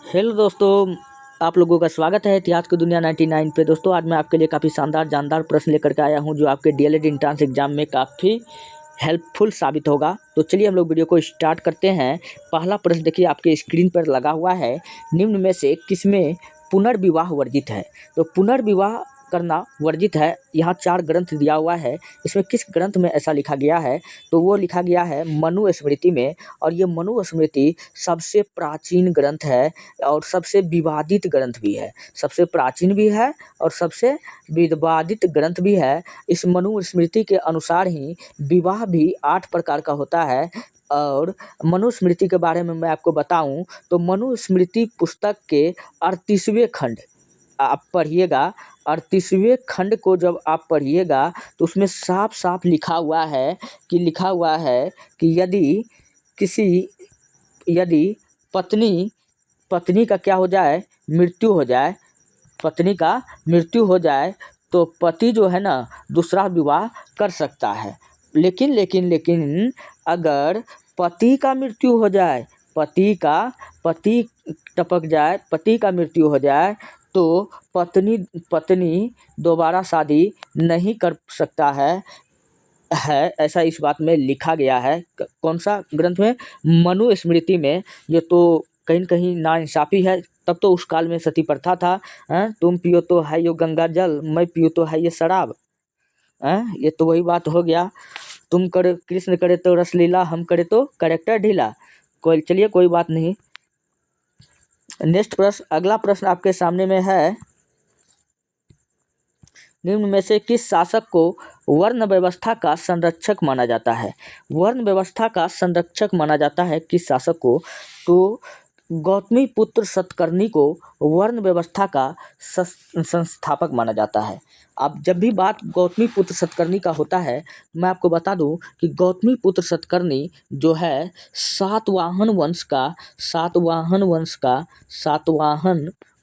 Hello दोस्तों, आप लोगों का स्वागत है इतिहास की दुनिया 99 पे। दोस्तों आज मैं आपके लिए काफ़ी शानदार जानदार प्रश्न लेकर के आया हूं जो आपके डीएलएड एंट्रेंस एग्जाम में काफ़ी हेल्पफुल साबित होगा। तो चलिए हम लोग वीडियो को स्टार्ट करते हैं। पहला प्रश्न देखिए आपके स्क्रीन पर लगा हुआ है, निम्न में से किसमें पुनर्विवाह वर्जित है। तो पुनर्विवाह करना वर्जित है, यहाँ 4 ग्रंथ दिया हुआ है। इसमें किस ग्रंथ में ऐसा लिखा गया है, तो वो लिखा गया है मनुस्मृति में। और ये मनुस्मृति सबसे प्राचीन ग्रंथ है और सबसे विवादित ग्रंथ भी है। सबसे प्राचीन भी है और सबसे विवादित ग्रंथ भी है। इस मनुस्मृति के अनुसार ही विवाह भी 8 प्रकार का होता है। और मनुस्मृति के बारे में मैं आपको बताऊं तो मनुस्मृति पुस्तक के 38वें खंड आप पढ़िएगा। 38वें खंड को जब आप पढ़िएगा तो उसमें साफ साफ लिखा हुआ है कि यदि पत्नी का क्या हो जाए, पत्नी का मृत्यु हो जाए तो पति जो है ना दूसरा विवाह कर सकता है। लेकिन अगर पति का मृत्यु हो जाए, पति टपक जाए, पति का मृत्यु हो जाए तो पत्नी दोबारा शादी नहीं कर सकता है ऐसा इस बात में लिखा गया है। कौन सा ग्रंथ में? मनुस्मृति में। ये तो कहीं न कहीं नाइंसाफ़ी है। तब तो उस काल में सती प्रथा था। तुम पियो तो है यो गंगा जल, मैं पियो तो है ये शराब। ये तो वही बात हो गया। तुम करे कृष्ण करे तो रसलीला, हम करे तो कैरेक्टर ढीला। चलिए कोई बात नहीं। नेक्स्ट प्रश्न, अगला प्रश्न आपके सामने में है, निम्न में से किस शासक को वर्ण व्यवस्था का संरक्षक माना जाता है? वर्ण व्यवस्था का संरक्षक माना जाता है किस शासक को? तो गौतमीपुत्र सतकर्णी को वर्ण व्यवस्था का संस्थापक माना जाता है। अब जब भी बात गौतमीपुत्र सतकर्णी का होता है, मैं आपको बता दूं कि गौतमीपुत्र सतकर्णी जो है सातवाहन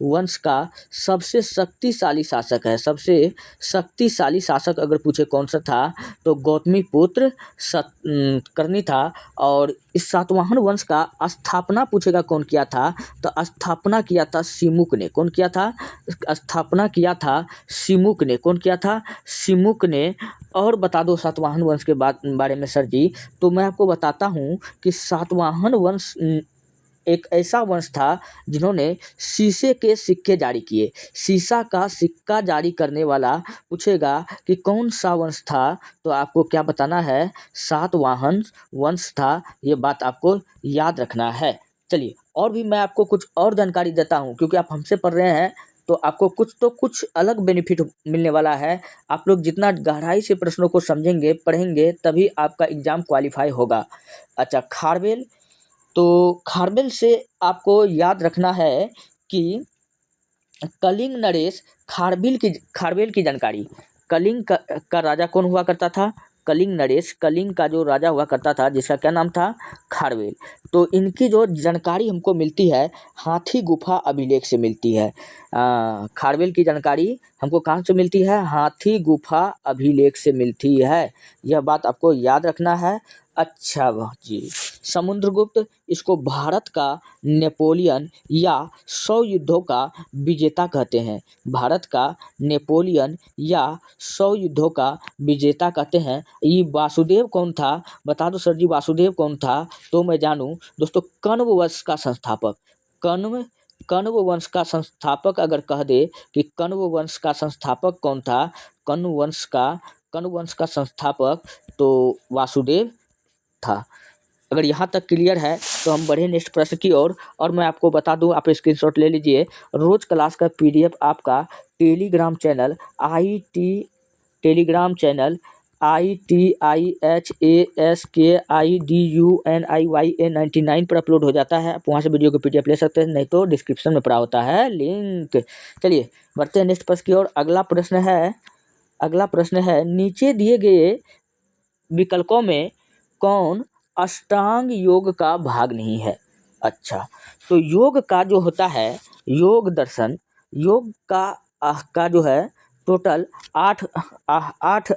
वंश का सबसे शक्तिशाली शासक है। सबसे शक्तिशाली शासक अगर पूछे कौन सा था तो गौतमीपुत्र सतकर्णी था। और इस सातवाहन वंश का स्थापना पूछेगा कौन किया था, तो स्थापना किया था सिमुक ने। कौन किया था? स्थापना किया था सिमुक ने। कौन किया था? सिमुक ने। और बता दो सातवाहन वंश के बारे में सर जी। तो मैं आपको बताता हूँ कि सातवाहन वंश एक ऐसा वंश था जिन्होंने शीशे के सिक्के जारी किए। शीशा का सिक्का जारी करने वाला पूछेगा कि कौन सा वंश था, तो आपको क्या बताना है? सातवाहन वंश था। ये बात आपको याद रखना है। चलिए और भी मैं आपको कुछ और जानकारी देता हूँ, क्योंकि आप हमसे पढ़ रहे हैं तो आपको कुछ अलग बेनिफिट मिलने वाला है। आप लोग जितना गहराई से प्रश्नों को समझेंगे, पढ़ेंगे, तभी आपका एग्जाम क्वालिफाई होगा। अच्छा, खारवेल। तो खारवेल से आपको याद रखना है कि कलिंग नरेश खारवेल की जानकारी। कलिंग का राजा कौन हुआ करता था? कलिंग नरेश। कलिंग का जो राजा हुआ करता था जिसका क्या नाम था? खारवेल। तो इनकी जो जानकारी हमको मिलती है हाथी गुफा अभिलेख से मिलती है। खारवेल की जानकारी हमको कहाँ से मिलती है? हाथी गुफा अभिलेख से मिलती है। यह बात आपको याद रखना है। अच्छा जी, समुद्रगुप्त, इसको भारत का नेपोलियन या 100 युद्धों का विजेता कहते हैं। भारत का नेपोलियन या 100 युद्धों का विजेता कहते हैं। ये वासुदेव कौन था? बता दो सर जी, वासुदेव कौन था? तो मैं जानूं दोस्तों, कण्व वंश का संस्थापक। कण्व वंश का संस्थापक अगर कह दे कि कण्व वंश का संस्थापक कौन था, कण्व वंश का संस्थापक तो वासुदेव था। अगर यहाँ तक क्लियर है तो हम बढ़े नेक्स्ट प्रश्न की ओर। और मैं आपको बता दूं, आप स्क्रीनशॉट ले लीजिए। रोज क्लास का पीडीएफ आपका टेलीग्राम चैनल ITIHASKIDUNIYA 99 पर अपलोड हो जाता है। आप वहाँ से वीडियो को पीडीएफ ले सकते हैं, नहीं तो डिस्क्रिप्शन में पड़ा होता है लिंक। चलिए बढ़ते हैं नेक्स्ट प्रश्न की ओर। अगला प्रश्न है, नीचे दिए गए विकल्पों में कौन अष्टांग योग का भाग नहीं है? अच्छा, तो योग का जो होता है, योग दर्शन, योग का जो है टोटल 8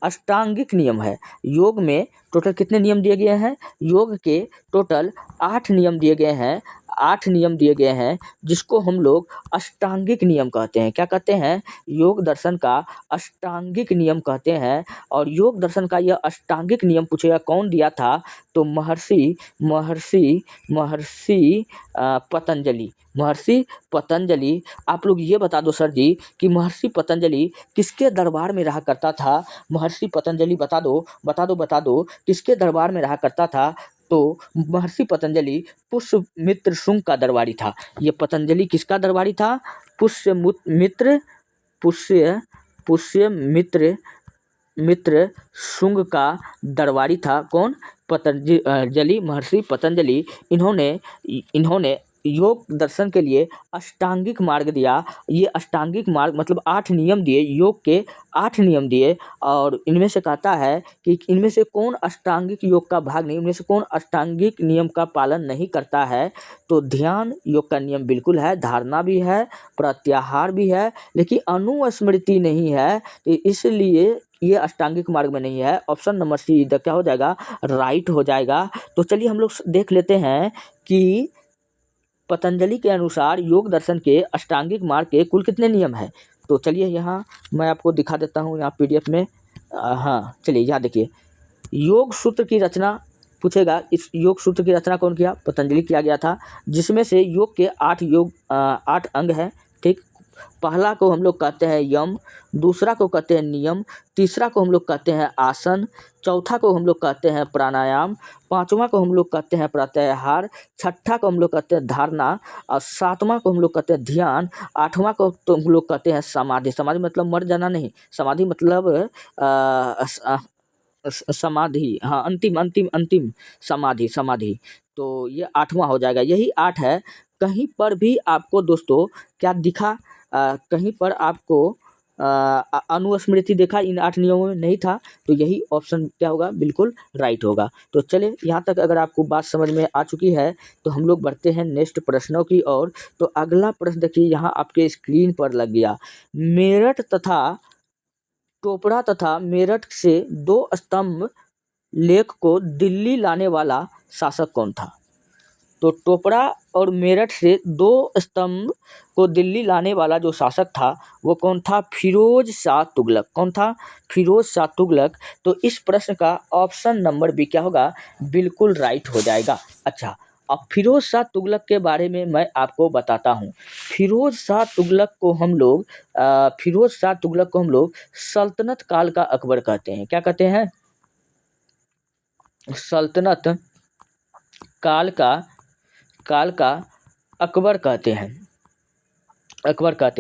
अष्टांगिक नियम है। योग में टोटल कितने नियम दिए गए हैं? योग के टोटल 8 नियम दिए गए हैं। 8 नियम दिए गए हैं जिसको हम लोग अष्टांगिक नियम कहते हैं। क्या कहते हैं? योग दर्शन का अष्टांगिक नियम कहते हैं। और योग दर्शन का यह अष्टांगिक नियम पूछेगा कौन दिया था? तो महर्षि महर्षि महर्षि पतंजलि। महर्षि पतंजलि। आप लोग ये बता दो सर जी कि महर्षि पतंजलि किसके दरबार में रहा करता था? महर्षि पतंजलि बता दो किसके दरबार में रहा करता था? तो महर्षि पतंजलि पुष्यमित्र शुंग का दरबारी था। ये पतंजलि किसका दरबारी था? पुष्यमित्र शुंग का दरबारी था। कौन? पतंजलि, महर्षि पतंजलि। इन्होंने योग दर्शन के लिए अष्टांगिक मार्ग दिया। ये अष्टांगिक मार्ग मतलब 8 नियम दिए, योग के 8 नियम दिए। और इनमें से कहता है कि इनमें से कौन अष्टांगिक योग का भाग नहीं, इनमें से कौन अष्टांगिक नियम का पालन नहीं करता है? तो ध्यान योग का नियम बिल्कुल है, धारणा भी है, प्रत्याहार भी है, लेकिन अनुस्मृति नहीं है। तो इसलिए ये अष्टांगिक मार्ग में नहीं है। ऑप्शन नंबर सी इधर क्या हो जाएगा? राइट हो जाएगा। तो चलिए हम लोग देख लेते हैं कि पतंजलि के अनुसार योग दर्शन के अष्टांगिक मार्ग के कुल कितने नियम हैं। तो चलिए यहाँ मैं आपको दिखा देता हूँ, यहाँ पीडीएफ में। हाँ चलिए यहाँ देखिए, योग सूत्र की रचना पूछेगा। इस योग सूत्र की रचना कौन किया? पतंजलि किया गया था, जिसमें से योग के 8 अंग हैं। ठीक, पहला को हम लोग कहते हैं यम, दूसरा को कहते हैं नियम, तीसरा को हम लोग कहते हैं आसन, चौथा को हम लोग कहते हैं प्राणायाम, पांचवा को हम लोग कहते हैं प्रत्याहार, छठा को हम लोग कहते हैं धारणा, और सातवां को हम लोग कहते हैं ध्यान, आठवां को तो हम लोग कहते हैं समाधि। समाधि मतलब मर जाना नहीं, समाधि मतलब समाधि, हाँ अंतिम समाधि। तो ये 8वां हो जाएगा। यही 8 है। कहीं पर भी आपको दोस्तों क्या दिखा? कहीं पर आपको अनुस्मृति देखा इन 8 नियमों में? नहीं था। तो यही ऑप्शन क्या होगा? बिल्कुल राइट होगा। तो चलिए यहाँ तक अगर आपको बात समझ में आ चुकी है तो हम लोग बढ़ते हैं नेक्स्ट प्रश्नों की ओर। तो अगला प्रश्न देखिए यहाँ आपके स्क्रीन पर लग गया। मेरठ तथा टोपरा तथा मेरठ से 2 स्तंभ लेख को दिल्ली लाने वाला शासक कौन था? तो टोपरा और मेरठ से 2 स्तंभ को दिल्ली लाने वाला जो शासक था वो कौन था? फिरोज शाह तुगलक। कौन था? फिरोज शाह तुगलक। तो इस प्रश्न का ऑप्शन नंबर बी क्या होगा? बिल्कुल राइट हो जाएगा। अच्छा, अब फिरोज शाह तुगलक के बारे में मैं आपको बताता हूँ। फिरोज शाह तुगलक को हम लोग सल्तनत काल का अकबर कहते हैं। क्या कहते हैं? सल्तनत काल का अकबर कहते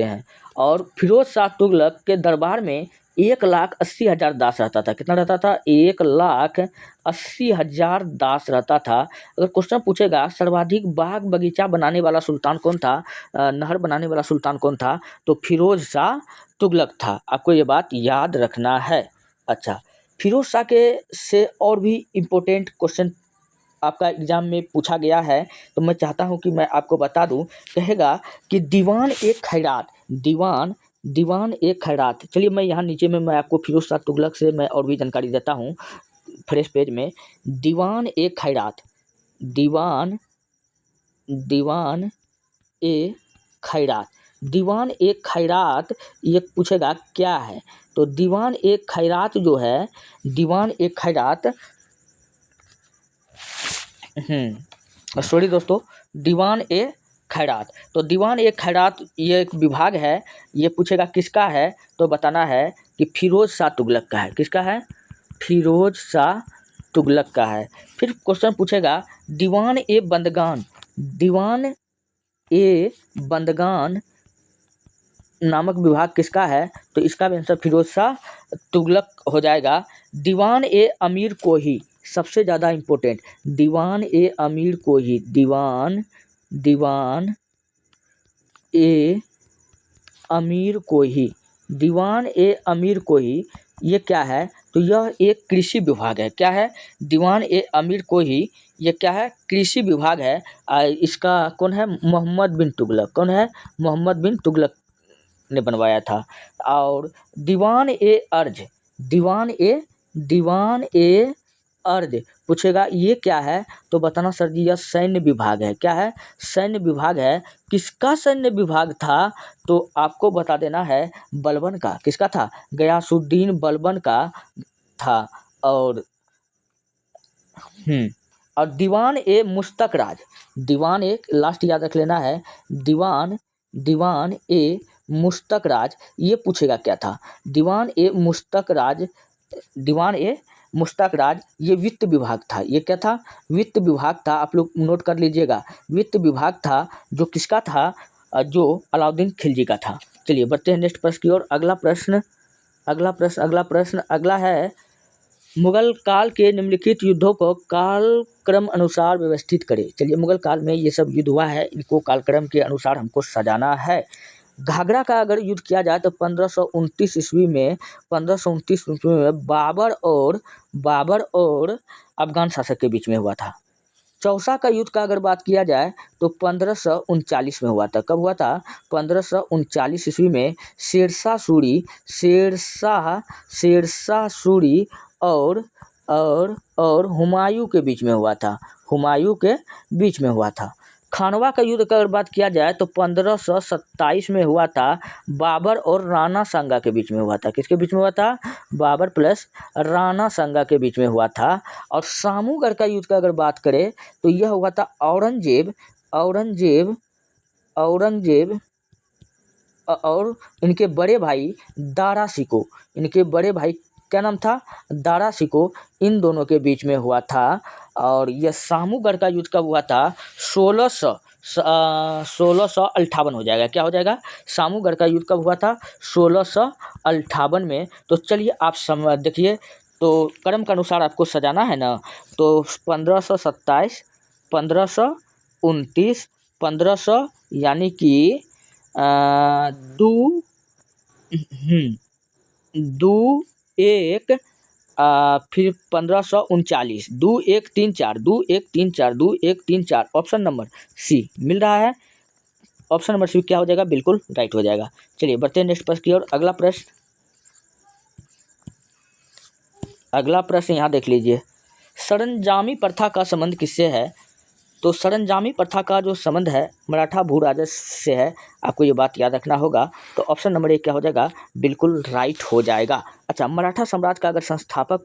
हैं। और फिरोज शाह तुगलक के दरबार में 1,80,000 दास रहता था। कितना रहता था? 1,80,000 दास रहता था। अगर क्वेश्चन पूछेगा सर्वाधिक बाग बगीचा बनाने वाला सुल्तान कौन था, नहर बनाने वाला सुल्तान कौन था, तो फिरोज शाह तुगलक था। आपको ये बात याद रखना है। अच्छा, फिरोज शाह के से और भी इम्पोर्टेंट क्वेश्चन आपका एग्जाम में पूछा गया है, तो मैं चाहता हूं कि मैं आपको बता दूं। कहेगा कि दीवान एक खैरात। चलिए मैं यहाँ नीचे में मैं आपको फिरोज शाह तुगलक से मैं और भी जानकारी देता हूँ। फ्रेश पेज में दीवान एक खैरात ये पूछेगा क्या है? तो दीवान एक खैरात जो है, सॉरी दोस्तों, दीवान ए खैरात। तो दीवान ए खैरात ये एक विभाग है। ये पूछेगा किसका है, तो बताना है कि फिरोज शाह तुगलक का है। किसका है? फिरोज शाह तुगलक का है। फिर क्वेश्चन पूछेगा दीवान ए बंदगान नामक विभाग किसका है, तो इसका भी आंसर फिरोज शाह तुगलक हो जाएगा। दीवान ए अमीर कोही सबसे ज़्यादा इम्पोर्टेंट, दीवान ए अमीर कोही ये क्या है, तो यह एक कृषि विभाग है। क्या है? दीवान ए अमीर कोही ये क्या है? कृषि विभाग है। इसका कौन है? मोहम्मद बिन तुगलक। कौन है? मोहम्मद बिन तुगलक ने बनवाया था। और दीवान ए अर्ध पूछेगा ये क्या है, तो बताना सर जी यह सैन्य विभाग है। क्या है? सैन्य विभाग है। किसका सैन्य विभाग था? तो आपको बता देना है बलबन का। किसका था? गयासुद्दीन बलबन का था। और और दीवान ए मुश्तक राज, दीवान एक लास्ट याद रख लेना है, दीवान ए मुश्तक राज, ये पूछेगा क्या था? दीवान ए मुश्तक राज, दीवान ए मुश्तक राज ये वित्त विभाग था। ये क्या था? वित्त विभाग था। आप लोग नोट कर लीजिएगा, वित्त विभाग था। जो किसका था? जो अलाउद्दीन खिलजी का था। चलिए बढ़ते हैं नेक्स्ट प्रश्न की ओर। अगला है मुगल काल के निम्नलिखित युद्धों को कालक्रम अनुसार व्यवस्थित करें। चलिए मुगल काल में ये सब युद्ध हुआ है, इनको कालक्रम के अनुसार हमको सजाना है। घाघरा का अगर युद्ध किया जाए तो 1529 ईस्वी में बाबर और अफगान शासक के बीच में हुआ था। चौसा का युद्ध का अगर बात किया जाए तो 1539 में हुआ था। कब हुआ था? 1539 ईस्वी में शेरशाह सूरी और हुमायूं के बीच में हुआ था। खानवा का युद्ध का अगर बात किया जाए तो 1527 में हुआ था। बाबर और राणा सांगा के बीच में हुआ था। किसके बीच में हुआ था? बाबर प्लस राणा सांगा के बीच में हुआ था। और सामूगढ़ का युद्ध का अगर बात करें तो यह हुआ था औरंगजेब और इनके बड़े भाई दारा शिकोह, इनके बड़े भाई क्या नाम था? दारा शिकोह, इन दोनों के बीच में हुआ था। और यह सामूगढ़ का युद्ध कब हुआ था? 1658 हो जाएगा। क्या हो जाएगा? सामूगढ़ का युद्ध कब हुआ था? 1658 में। तो चलिए आप देखिए, तो क्रम के अनुसार आपको सजाना है ना। तो 1527, 1529, 1500 यानी कि फिर 1539, 2134 ऑप्शन नंबर सी मिल रहा है। ऑप्शन नंबर सी क्या हो जाएगा? बिल्कुल राइट हो जाएगा। चलिए बढ़ते हैं नेक्स्ट प्रश्न की ओर। अगला प्रश्न यहाँ देख लीजिए। सरंजामी प्रथा का संबंध किससे है? तो सरंजामी प्रथा का जो संबंध है मराठा भू राजस्व से है। आपको ये बात याद रखना होगा। तो ऑप्शन नंबर 1 क्या हो जाएगा? बिल्कुल राइट हो जाएगा। अच्छा, मराठा साम्राज्य का अगर संस्थापक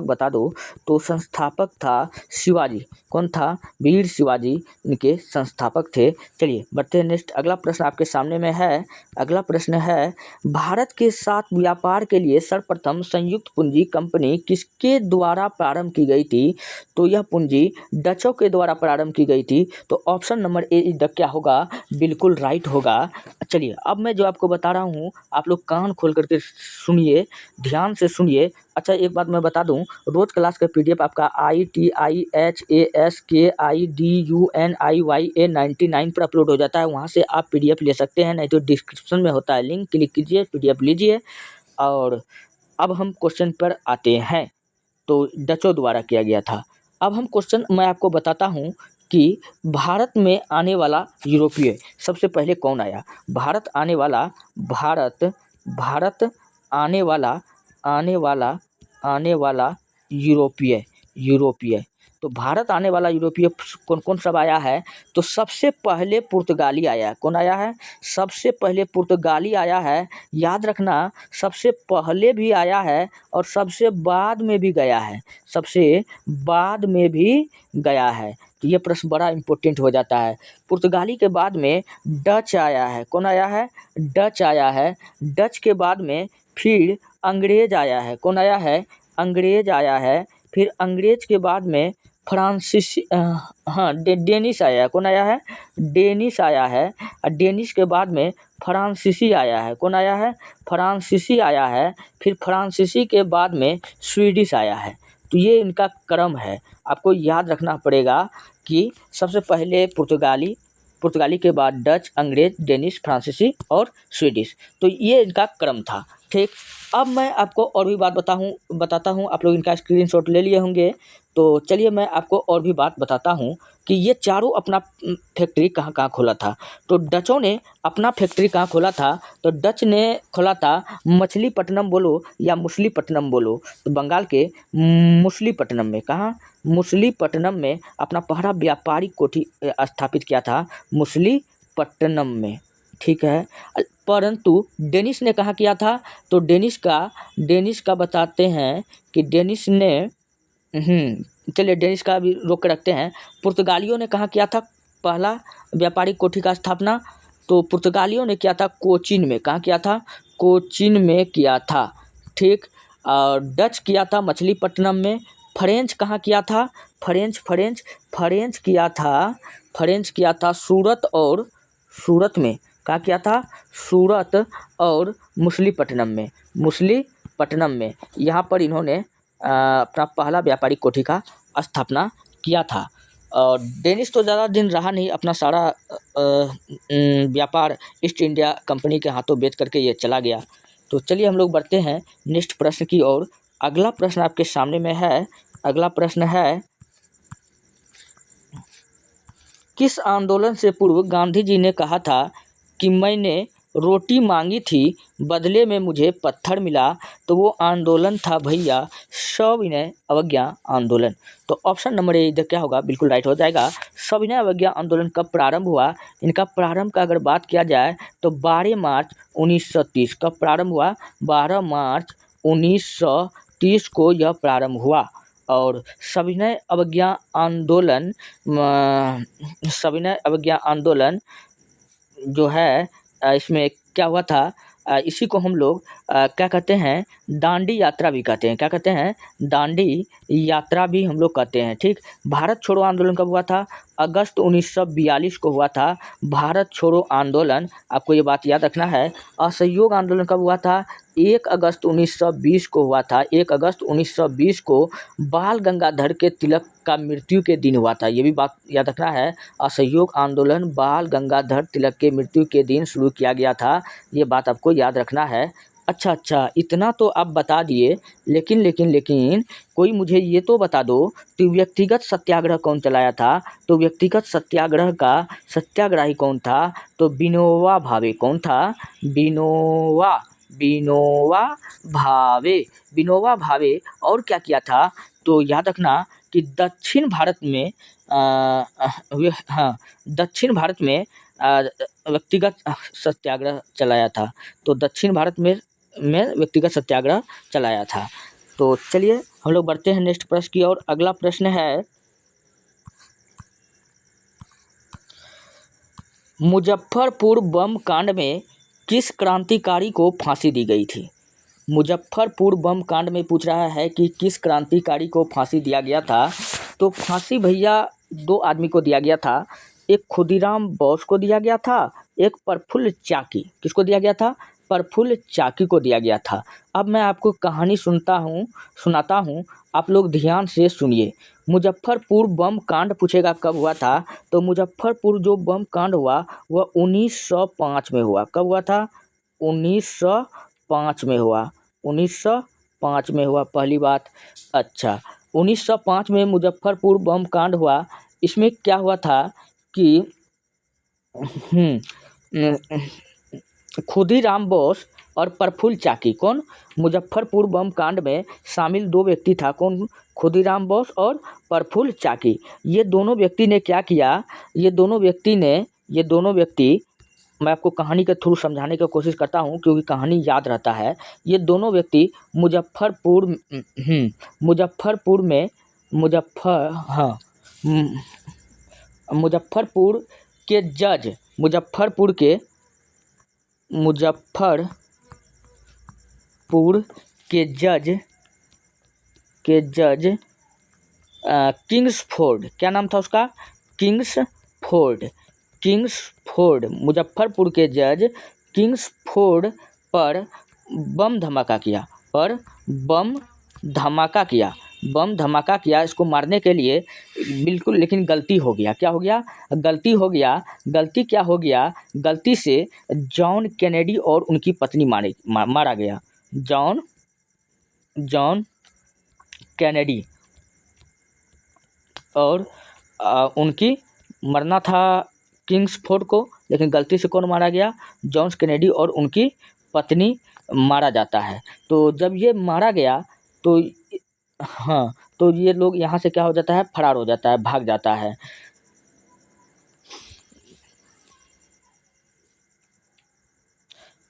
बता दो, तो संस्थापक था शिवाजी। कौन था? वीर शिवाजी इनके संस्थापक थे। चलिए बढ़ते हैं नेक्स्ट। अगला प्रश्न आपके सामने में है। अगला प्रश्न है, भारत के साथ व्यापार के लिए सर्वप्रथम संयुक्त पूंजी कंपनी किसके द्वारा प्रारंभ की गई थी? तो यह पूंजी डचों के द्वारा प्रारंभ की गई थी। तो ऑप्शन नंबर ए क्या होगा? बिल्कुल राइट होगा। चलिए अब मैं जो आपको बता रहा हूँ आप लोग कान खोल करके सुनिए, ध्यान से सुनिए। अच्छा एक बात मैं बता दूं, रोज क्लास का PDF आपका ITIHASKIDUNIYA99 पर अपलोड हो जाता है। वहाँ से आप PDF ले सकते हैं, नहीं तो डिस्क्रिप्शन में होता है लिंक, क्लिक कीजिए, PDF लीजिए। और अब हम क्वेश्चन पर आते हैं। तो डचों द्वारा किया गया था। अब हम क्वेश्चन मैं आपको बताता हूँ कि भारत में आने वाला यूरोपीय सबसे पहले कौन आया? भारत आने वाला यूरोपीय। तो भारत आने वाला यूरोपीय कौन कौन सब आया है? तो सबसे पहले पुर्तगाली आया है। कौन आया है? सबसे पहले पुर्तगाली आया है। याद रखना, सबसे पहले भी आया है और सबसे बाद में भी गया है। तो ये प्रश्न बड़ा इंपॉर्टेंट हो जाता है। पुर्तगाली के बाद में डच आया है। कौन आया है? डच आया है। डच के बाद में फिर अंग्रेज आया है। कौन आया है? अंग्रेज आया है। फिर अंग्रेज के बाद में डेनिश आया है। कौन आया है? डेनिश आया है। और डेनिश के बाद में फ्रांसीसी आया है। कौन आया है? फ्रांसीसी आया है। फिर फ्रांसीसी के बाद में स्वीडिश आया है। तो ये इनका क्रम है। आपको याद रखना पड़ेगा कि सबसे पहले पुर्तगाली के बाद डच, अंग्रेज, डेनिश, फ्रांसीसी और स्वीडिश। तो ये इनका क्रम था। ठीक। अब मैं आपको और भी बात बताता हूँ। आप लोग इनका स्क्रीनशॉट ले लिए होंगे, तो चलिए मैं आपको और भी बात बताता हूँ कि ये चारों अपना फैक्ट्री कहाँ खोला था। तो डचों ने अपना फैक्ट्री कहाँ खोला था, तो डच ने खोला था मछलीपट्टनम बोलो या मुसलीपट्टनम बोलो, तो बंगाल के मुसलीपट्टनम में। कहाँ? मुसलीपट्टनम में अपना पहला व्यापारिक कोठी स्थापित किया था, मुसलीपट्टनम में। ठीक है। परंतु डेनिस ने कहाँ किया था, तो डेनिस का बताते हैं कि डेनिस ने चलिए डेनिस का भी रोक के रखते हैं। पुर्तगालियों ने कहाँ किया था पहला व्यापारिक कोठी का स्थापना, तो पुर्तगालियों ने किया था कोचीन में। कहाँ किया था? कोचीन में किया था। ठीक। और डच किया था मछलीपट्टनम में। फ्रेंच कहाँ किया था? फ्रेंच किया था सूरत में। कहाँ किया था? सूरत और मुसलीपट्टनम में। यहाँ पर इन्होंने अपना पहला व्यापारिक कोठी का स्थापना किया था। और डेनिस तो ज़्यादा दिन रहा नहीं, अपना सारा व्यापार ईस्ट इंडिया कंपनी के हाथों बेच करके ये चला गया। तो चलिए हम लोग बढ़ते हैं नेक्स्ट प्रश्न की ओर। अगला प्रश्न आपके सामने में है। अगला प्रश्न है, किस आंदोलन से पूर्व गांधी जी ने कहा था कि मैंने रोटी मांगी थी, बदले में मुझे पत्थर मिला? तो वो आंदोलन था भैया सविनय अवज्ञा आंदोलन। तो ऑप्शन नंबर ए इधर क्या होगा, बिल्कुल राइट हो जाएगा। सविनय अवज्ञा आंदोलन कब प्रारंभ हुआ? इनका प्रारंभ का अगर बात किया जाए तो 12 मार्च 1930। कब प्रारंभ हुआ? 12 मार्च 1930 को यह प्रारंभ हुआ। और सविनय अवज्ञा आंदोलन जो है, इसमें क्या हुआ था, इसी को हम लोग क्या कहते हैं, दांडी यात्रा भी कहते हैं। क्या कहते हैं? दांडी यात्रा भी हम लोग कहते हैं। ठीक। भारत छोड़ो आंदोलन कब हुआ था? अगस्त 1942 को हुआ था भारत छोड़ो आंदोलन। आपको ये बात याद रखना है। असहयोग आंदोलन कब हुआ था? 1 अगस्त 1920 को हुआ था। 1 अगस्त 1920 को बाल गंगाधर के तिलक का मृत्यु के दिन हुआ था। ये भी बात याद रखना है। असहयोग आंदोलन बाल गंगाधर तिलक के मृत्यु के दिन शुरू किया गया था। ये बात आपको याद रखना है। अच्छा, इतना तो आप बता दिए, लेकिन कोई मुझे ये तो बता दो कि व्यक्तिगत सत्याग्रह कौन चलाया था? तो व्यक्तिगत सत्याग्रह का सत्याग्रही कौन था? तो विनोबा भावे। कौन था? विनोबा भावे। और क्या किया था? तो याद रखना कि दक्षिण भारत में व्यक्तिगत सत्याग्रह चलाया था। तो दक्षिण भारत में व्यक्तिगत सत्याग्रह चलाया था। तो चलिए हम लोग बढ़ते हैं नेक्स्ट प्रश्न की ओर। अगला प्रश्न है, मुजफ्फरपुर बम कांड में किस क्रांतिकारी को फांसी दी गई थी? मुजफ्फरपुर बम कांड में पूछ रहा है कि किस क्रांतिकारी को फांसी दिया गया था। तो फांसी भैया 2 आदमी को दिया गया था। एक खुदीराम बोस को दिया गया था, एक प्रफुल्ल चाकी। किसको दिया गया था? प्रफुल्ल चाकी को दिया गया था। अब मैं आपको कहानी सुनाता हूँ, आप लोग ध्यान से सुनिए। मुजफ्फरपुर बम कांड पूछेगा कब हुआ था, तो मुजफ्फरपुर जो बम कांड हुआ वह 1905 में हुआ। कब हुआ था? 1905 में हुआ। 1905 में हुआ, पहली बात। अच्छा, 1905 में मुजफ्फरपुर बम कांड हुआ। इसमें क्या हुआ था कि खुदीराम बोस और प्रफुल्ल चाकी। कौन? मुजफ्फरपुर बम कांड में शामिल 2 व्यक्ति था। कौन? खुदीराम बोस और प्रफुल्ल चाकी। ये दोनों व्यक्ति ने क्या किया? ये दोनों व्यक्ति मैं आपको कहानी के थ्रू समझाने की कोशिश करता हूँ, क्योंकि कहानी याद रहता है। ये दोनों व्यक्ति मुजफ्फरपुर के जज किंग्सफोर्ड। क्या नाम था उसका? किंग्सफोर्ड। मुजफ्फरपुर के जज किंग्सफोर्ड पर बम धमाका किया इसको मारने के लिए, बिल्कुल। लेकिन गलती हो गया। क्या हो गया? गलती क्या हो गया? गलती से जॉन कैनेडी और उनकी पत्नी मारा गया। जॉन कैनेडी, और उनकी मरना था किंग्सफोर्ड को, लेकिन गलती से कौन मारा गया? जॉन कैनेडी और उनकी पत्नी मारा जाता है। तो जब ये मारा गया तो हाँ, तो ये लोग यहाँ से क्या हो जाता है? फरार हो जाता है, भाग जाता है।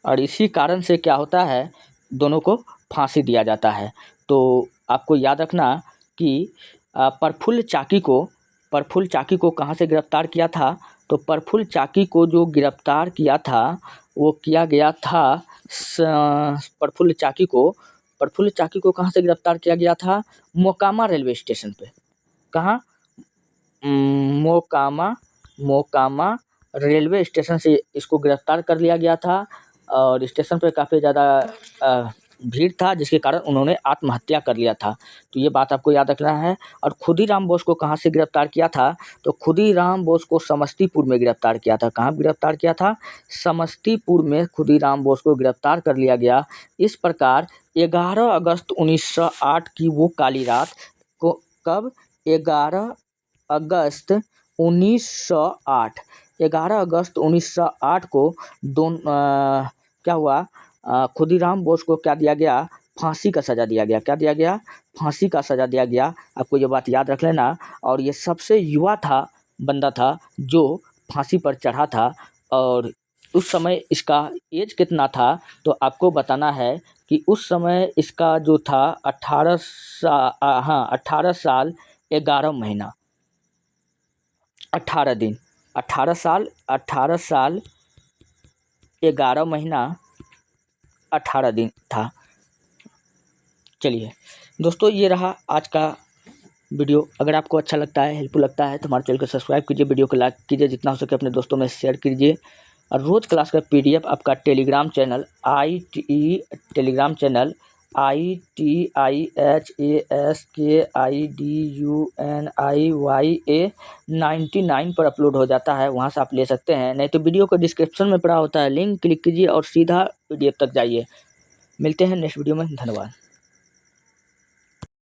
और इसी कारण से क्या होता है? दोनों को फांसी दिया जाता है। तो आपको याद रखना कि प्रफुल्ल चाकी को कहाँ से गिरफ्तार किया था? तो प्रफुल्ल चाकी को जो गिरफ्तार किया था वो किया गया था प्रफुल्ल चाकी को कहाँ से गिरफ्तार किया गया था? मोकामा रेलवे स्टेशन पे। कहाँ? मोकामा रेलवे स्टेशन से इसको गिरफ्तार कर लिया गया था, और स्टेशन पे काफ़ी ज़्यादा भीड़ था, जिसके कारण उन्होंने आत्महत्या कर लिया था। तो ये बात आपको याद रखना है। और खुदीराम बोस को कहाँ से गिरफ्तार किया था? तो खुदीराम बोस को समस्तीपुर में गिरफ्तार किया था। कहाँ गिरफ्तार किया था? समस्तीपुर में खुदीराम बोस को गिरफ्तार कर लिया गया। इस प्रकार 11 अगस्त 1908 की वो काली रात को, कब? 11 अगस्त 1908 को क्या हुआ? खुदीराम बोस को क्या दिया गया? फांसी का सज़ा दिया गया। क्या दिया गया? फांसी का सज़ा दिया गया। आपको ये बात याद रख लेना। और ये सबसे युवा बंदा था जो फांसी पर चढ़ा था। और उस समय इसका एज कितना था? तो आपको बताना है कि उस समय इसका जो था 18 साल 11 महीना 18 दिन 18 साल 11 महीना 18 दिन था। चलिए दोस्तों, ये रहा आज का वीडियो। अगर आपको अच्छा लगता है, हेल्पफुल लगता है, तो हमारे चैनल को सब्सक्राइब कीजिए, वीडियो को लाइक कीजिए, जितना हो सके अपने दोस्तों में शेयर कीजिए। और रोज़ क्लास का PDF आपका टेलीग्राम चैनल ITHASKIDUNIYA99 पर अपलोड हो जाता है, वहाँ से आप ले सकते हैं। नहीं तो वीडियो को डिस्क्रिप्शन में पड़ा होता है, लिंक क्लिक कीजिए और सीधा PDF तक जाइए। मिलते हैं नेक्स्ट वीडियो में। धन्यवाद।